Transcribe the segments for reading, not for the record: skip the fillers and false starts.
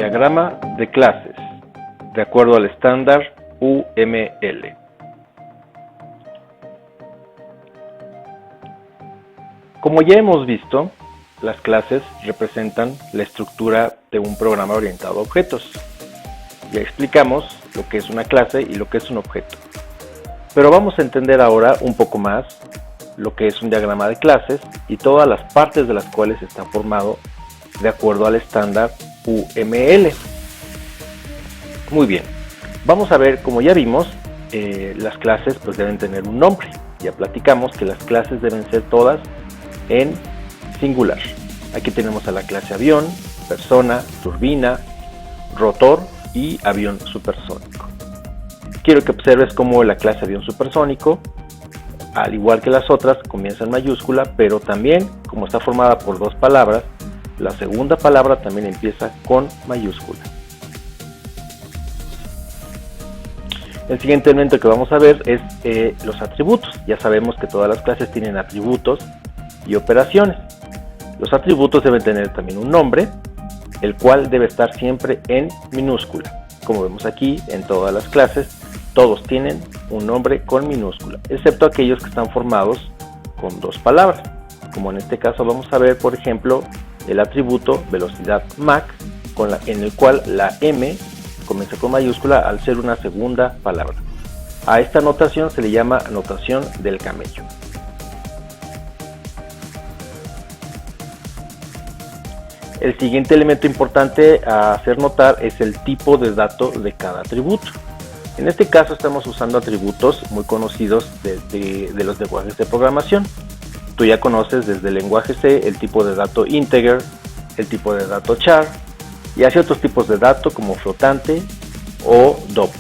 Diagrama de clases, de acuerdo al estándar UML. Como ya hemos visto, las clases representan la estructura de un programa orientado a objetos. Ya explicamos lo que es una clase y lo que es un objeto. Pero vamos a entender ahora un poco más lo que es un diagrama de clases y todas las partes de las cuales está formado de acuerdo al estándar UML. Muy bien, vamos a ver, como ya vimos, las clases pues deben tener un nombre. Ya platicamos que las clases deben ser todas en singular. Aquí tenemos a la clase avión, persona, turbina, rotor y avión supersónico. Quiero que observes cómo la clase avión supersónico, al igual que las otras, comienza en mayúscula, pero también, como está formada por dos palabras, la segunda palabra también empieza con mayúscula. El siguiente elemento que vamos a ver es los atributos. Ya sabemos que todas las clases tienen atributos y operaciones. Los atributos deben tener también un nombre, el cual debe estar siempre en minúscula. Como vemos aquí, en todas las clases, todos tienen un nombre con minúscula, excepto aquellos que están formados con dos palabras. Como en este caso vamos a ver, por ejemplo, el atributo velocidad Mach, en el cual la M comienza con mayúscula al ser una segunda palabra. A esta notación se le llama notación del camello. El siguiente elemento importante a hacer notar es el tipo de dato de cada atributo. En este caso estamos usando atributos muy conocidos de los lenguajes de programación. Tú ya conoces desde el lenguaje C el tipo de dato integer, el tipo de dato char, y hay otros tipos de dato como flotante o doble.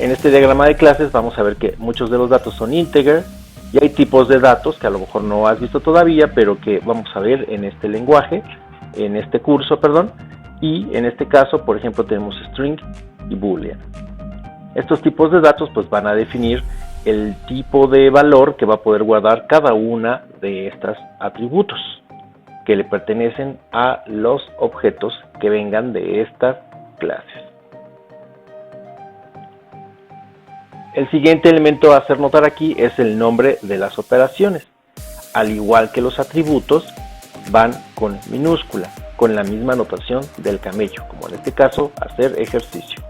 En este diagrama de clases vamos a ver que muchos de los datos son integer, y hay tipos de datos que a lo mejor no has visto todavía, pero que vamos a ver en este lenguaje, en este curso, y en este caso, por ejemplo, tenemos string y boolean. Estos tipos de datos pues van a definir el tipo de valor que va a poder guardar cada una de estos atributos que le pertenecen a los objetos que vengan de estas clases. El siguiente elemento a hacer notar aquí es el nombre de las operaciones. Al igual que los atributos, van con minúscula, con la misma notación del camello, como en este caso, hacer ejercicio.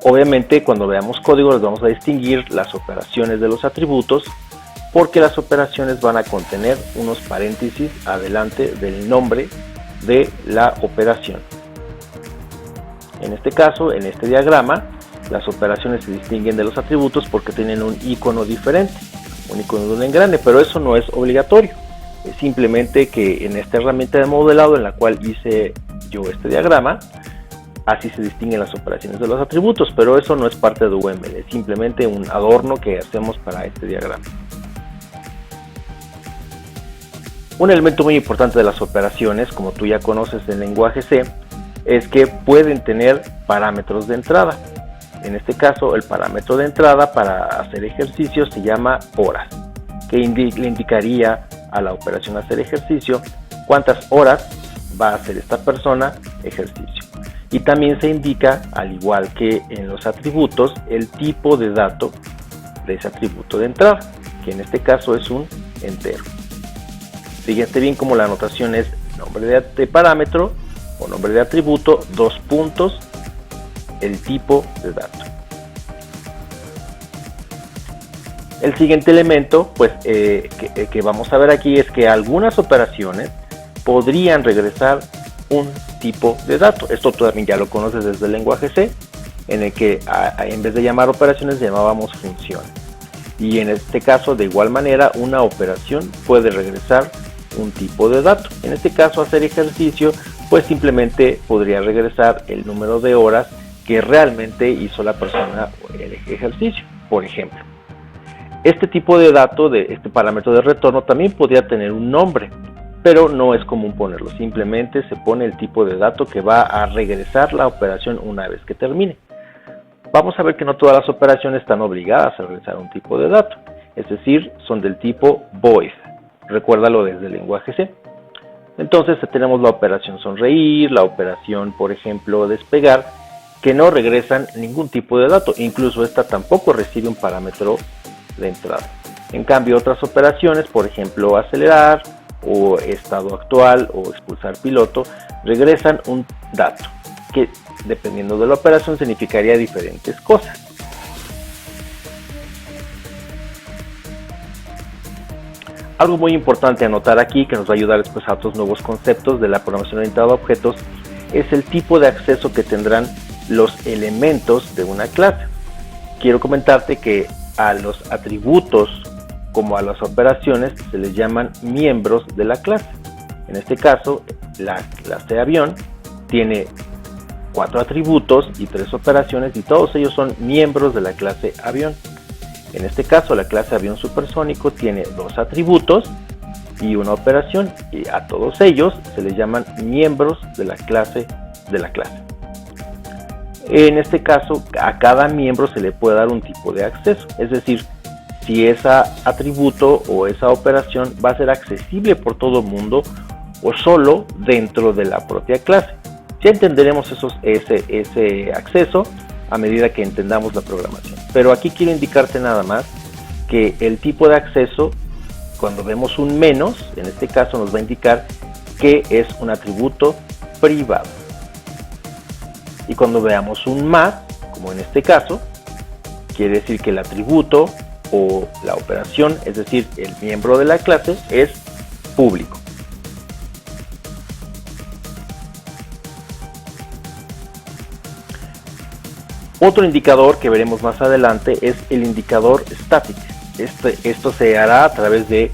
Obviamente, cuando veamos código, les vamos a distinguir las operaciones de los atributos, porque las operaciones van a contener unos paréntesis adelante del nombre de la operación. En este caso, en este diagrama, las operaciones se distinguen de los atributos porque tienen un icono diferente, un icono de un engrane, pero eso no es obligatorio. Es simplemente que en esta herramienta de modelado en la cual hice yo este diagrama, así se distinguen las operaciones de los atributos, pero eso no es parte de UML, es simplemente un adorno que hacemos para este diagrama. Un elemento muy importante de las operaciones, como tú ya conoces del lenguaje C, es que pueden tener parámetros de entrada. En este caso, el parámetro de entrada para hacer ejercicio se llama horas, que le indicaría a la operación hacer ejercicio cuántas horas va a hacer esta persona ejercicio. Y también se indica, al igual que en los atributos, el tipo de dato de ese atributo de entrada, que en este caso es un entero. Fíjate bien como la anotación es nombre de parámetro o nombre de atributo, dos puntos, el tipo de dato. El siguiente elemento pues, que vamos a ver aquí es que algunas operaciones podrían regresar un tipo de dato. Esto tú también ya lo conoces desde el lenguaje C, en el que en vez de llamar operaciones llamábamos funciones. Y en este caso, de igual manera, una operación puede regresar un tipo de dato. En este caso, hacer ejercicio, pues simplemente podría regresar el número de horas que realmente hizo la persona el ejercicio, por ejemplo. Este tipo de dato, este parámetro de retorno, también podría tener un nombre, pero no es común ponerlo. Simplemente se pone el tipo de dato que va a regresar la operación una vez que termine. Vamos a ver que no todas las operaciones están obligadas a regresar un tipo de dato, es decir, son del tipo void. Recuérdalo desde el lenguaje C. Entonces tenemos la operación sonreír, la operación, por ejemplo, despegar, que no regresan ningún tipo de dato, incluso esta tampoco recibe un parámetro de entrada. En cambio, otras operaciones, por ejemplo, acelerar o estado actual o expulsar piloto, regresan un dato que, dependiendo de la operación, significaría diferentes cosas. Algo muy importante a anotar aquí, que nos va a ayudar después a otros nuevos conceptos de la programación orientada a objetos, es el tipo de acceso que tendrán los elementos de una clase. Quiero comentarte que a los atributos como a las operaciones se les llaman miembros de la clase. En este caso, la clase avión tiene 4 atributos y 3 operaciones, y todos ellos son miembros de la clase avión. En este caso, la clase avión supersónico tiene 2 atributos y 1 operación, y a todos ellos se les llaman miembros de la clase. En este caso, a cada miembro se le puede dar un tipo de acceso, es decir, si ese atributo o esa operación va a ser accesible por todo el mundo o solo dentro de la propia clase. Ya entenderemos ese acceso a medida que entendamos la programación. Pero aquí quiero indicarte nada más que el tipo de acceso, cuando vemos un menos, en este caso nos va a indicar que es un atributo privado. Y cuando veamos un más, como en este caso, quiere decir que el atributo o la operación, es decir, el miembro de la clase, es público. Otro indicador que veremos más adelante es el indicador static. Esto se hará a través de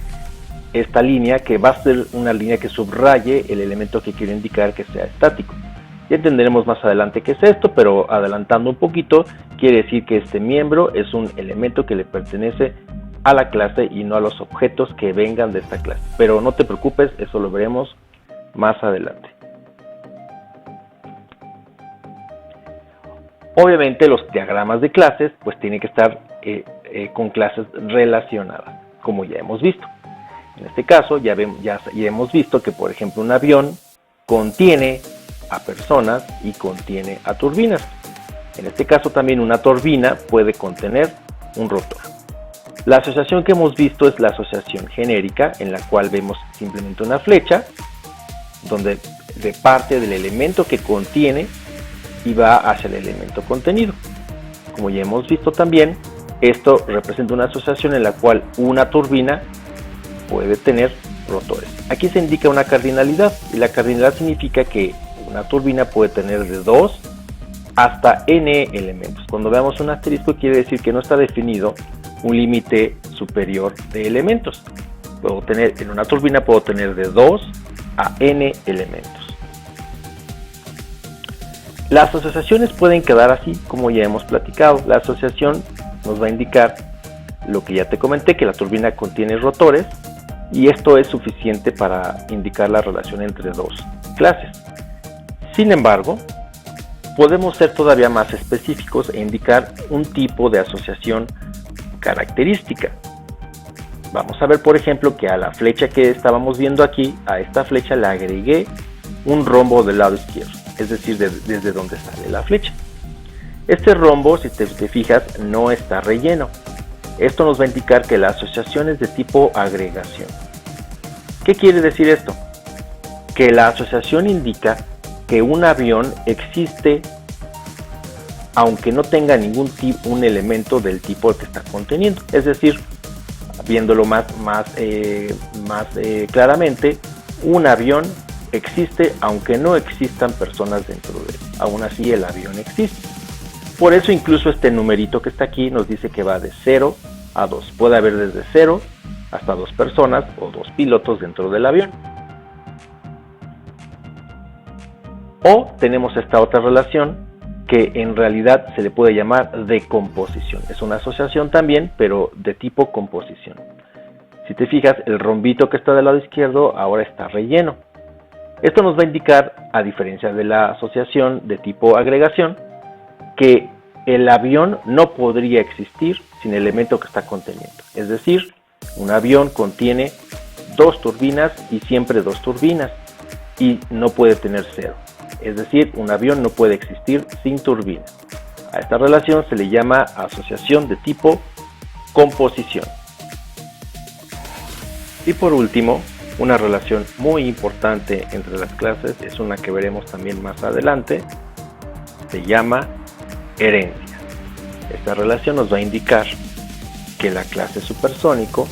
esta línea, que va a ser una línea que subraye el elemento que quiero indicar que sea estático. Ya entenderemos más adelante qué es esto, pero adelantando un poquito, quiere decir que este miembro es un elemento que le pertenece a la clase y no a los objetos que vengan de esta clase. Pero no te preocupes, eso lo veremos más adelante. Obviamente los diagramas de clases pues tienen que estar con clases relacionadas, como ya hemos visto. En este caso ya hemos visto que, por ejemplo, un avión contiene a personas y contiene a turbinas. En este caso también una turbina puede contener un rotor. La asociación que hemos visto es la asociación genérica, en la cual vemos simplemente una flecha donde de parte del elemento que contiene y va hacia el elemento contenido. Como ya hemos visto también, esto representa una asociación en la cual una turbina puede tener rotores. Aquí se indica una cardinalidad, y la cardinalidad significa que una turbina puede tener de 2 hasta n elementos. Cuando veamos un asterisco, quiere decir que no está definido un límite superior de elementos. En una turbina puedo tener de 2 a n elementos. Las asociaciones pueden quedar así, como ya hemos platicado. La asociación nos va a indicar lo que ya te comenté, que la turbina contiene rotores, y esto es suficiente para indicar la relación entre dos clases. Sin embargo, podemos ser todavía más específicos e indicar un tipo de asociación característica. Vamos a ver, por ejemplo, que a la flecha que estábamos viendo aquí, a esta flecha le agregué un rombo del lado izquierdo, es decir, desde donde sale la flecha. Este rombo, si te fijas, no está relleno. Esto nos va a indicar que la asociación es de tipo agregación. ¿Qué quiere decir esto? Que la asociación indica que un avión existe aunque no tenga un elemento del tipo que está conteniendo. Es decir, viéndolo más claramente, un avión existe aunque no existan personas dentro de él. Aún así el avión existe. Por eso incluso este numerito que está aquí nos dice que va de 0 a 2. Puede haber desde 0 hasta 2 personas o 2 pilotos dentro del avión. O tenemos esta otra relación que en realidad se le puede llamar de composición. Es una asociación también, pero de tipo composición. Si te fijas, el rombito que está del lado izquierdo ahora está relleno. Esto nos va a indicar, a diferencia de la asociación de tipo agregación, que el avión no podría existir sin el elemento que está conteniendo. Es decir, un avión contiene 2 turbinas y siempre 2 turbinas. y no puede tener cero. Es decir, un avión no puede existir sin turbina. A esta relación se le llama asociación de tipo composición. Y por último, una relación muy importante entre las clases es una que veremos también más adelante. Se llama herencia. Esta relación nos va a indicar que la clase supersónico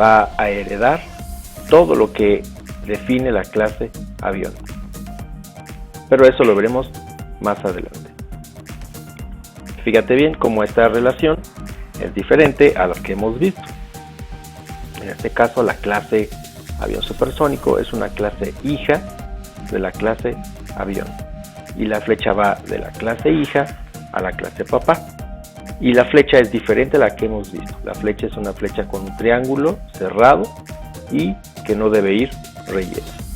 va a heredar todo lo que define la clase avión. Pero eso lo veremos más adelante. Fíjate bien cómo esta relación es diferente a la que hemos visto. En este caso, la clase avión supersónico es una clase hija de la clase avión. Y la flecha va de la clase hija a la clase papá. Y la flecha es diferente a la que hemos visto. La flecha es una flecha con un triángulo cerrado y que no debe ir relleno.